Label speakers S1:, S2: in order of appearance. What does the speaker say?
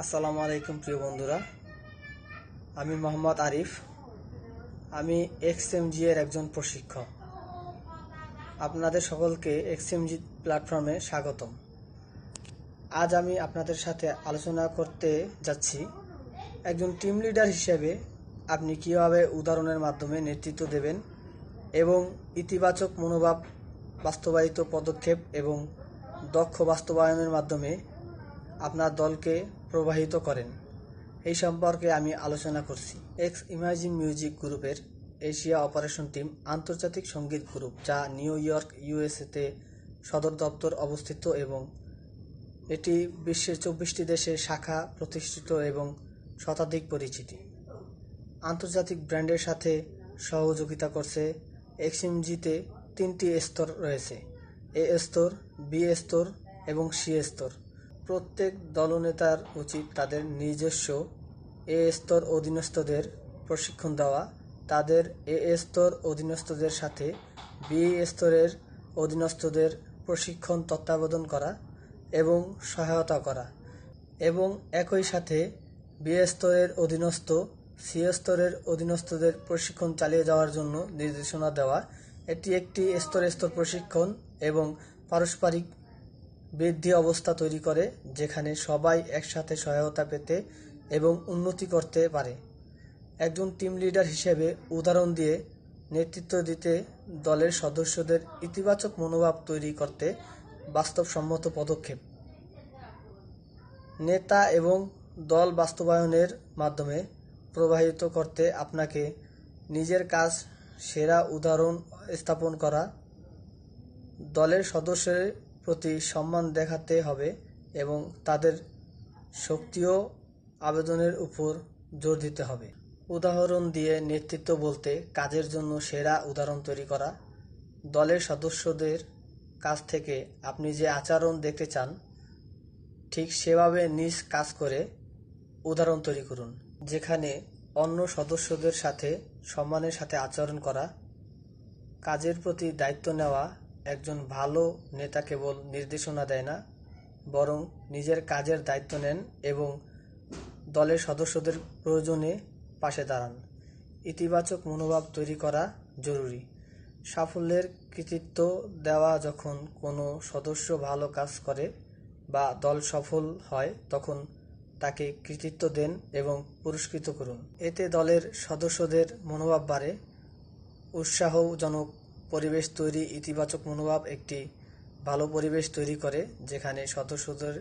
S1: আসসালামু আলাইকুম প্রিয় বন্ধুরা, আমি মোহাম্মদ আরিফ। আমি এক্সএমজি এর একজন প্রশিক্ষক। আপনাদের সকলকে এক্সএমজি প্ল্যাটফর্মে স্বাগতম। আজ আমি আপনাদের সাথে আলোচনা করতে যাচ্ছি একজন টিম লিডার হিসেবে আপনি কিভাবে উদাহরণের মাধ্যমে নেতৃত্ব দেবেন এবং ইতিবাচক মনোভাব, বাস্তবায়িত পদক্ষেপ এবং দক্ষ বাস্তবায়নের মাধ্যমে আপনার দলকে প্রবাহিত করেন। এই সম্পর্কে আমি আলোচনা করছি। এক্স ইমাজিন মিউজিক গ্রুপের এশিয়া অপারেশন টিম আন্তর্জাতিক সঙ্গীত গ্রুপ, যা নিউ ইয়র্ক, ইউএসএতে সদর দপ্তর অবস্থিত এবং এটি বিশ্বের 24টি দেশে শাখা প্রতিষ্ঠিত এবং শতাধিক পরিচিতি। আন্তর্জাতিক ব্র্যান্ডের সাথে সহযোগিতা করছে। এক্সএমজিতে 3টি স্তর রয়েছে: এ স্তর, বি স্তর এবং সি স্তর। প্রত্যেক দলনেতার উচিত তাদের নিজস্ব এ স্তর অধীনস্থদের প্রশিক্ষণ দেওয়া, তাদের এ স্তর অধীনস্থদের সাথে বি স্তরের অধীনস্থদের প্রশিক্ষণ তত্ত্বাবধান করা এবং সহায়তা করা, এবং একই সাথে বি স্তরের অধীনস্থ সি স্তরের অধীনস্থদের প্রশিক্ষণ চালিয়ে যাওয়ার জন্য নির্দেশনা দেওয়া। এটি একটি স্তর প্রশিক্ষণ এবং পারস্পরিক বৃদ্ধি অবস্থা তৈরি করে, যেখানে সবাই একসাথে সহায়তা পেতে এবং উন্নতি করতে পারে। একজন টিম লিডার হিসেবে উদাহরণ দিয়ে নেতৃত্ব দিতে দলের সদস্যদের ইতিবাচক মনোভাব তৈরি করতে বাস্তবসম্মত পদক্ষেপ। নেতা এবং দল বাস্তবায়নের মাধ্যমে প্রবাহিত করতে আপনাকে নিজের কাজ সেরা উদাহরণ স্থাপন করা, দলের সদস্যের প্রতি সম্মান দেখাতে হবে এবং তাদের শক্তি ও আবেদনের উপর জোর দিতে হবে। উদাহরণ দিয়ে নেতৃত্ব বলতে কাজের জন্য সেরা উদাহরণ তৈরি করা। দলের সদস্যদের কাছ থেকে আপনি যে আচরণ দেখতে চান, ঠিক সেভাবে নিজ কাজ করে উদাহরণ তৈরি করুন, যেখানে অন্য সদস্যদের সাথে সম্মানের সাথে আচরণ করা। কাজের প্রতি দায়িত্ব নেওয়া। একজন ভালো নেতা কেবল নির্দেশনা দেয় না, বরং নিজের কাজের দায়িত্ব নেন এবং দলের সদস্যদের প্রয়োজনে পাশে দাঁড়ান। ইতিবাচক মনোভাব তৈরি করা জরুরি। সাফল্যের কৃতিত্ব দেওয়া। যখন কোনো সদস্য ভালো কাজ করে বা দল সফল হয়, তখন তাকে কৃতিত্ব দেন এবং পুরস্কৃত করুন। এতে দলের সদস্যদের মনোভাব বাড়ে। উৎসাহজনক পরিবেশ তৈরি। ইতিবাচক মনোভাব একটি ভালো পরিবেশ তৈরি করে, যেখানে সদস্যদের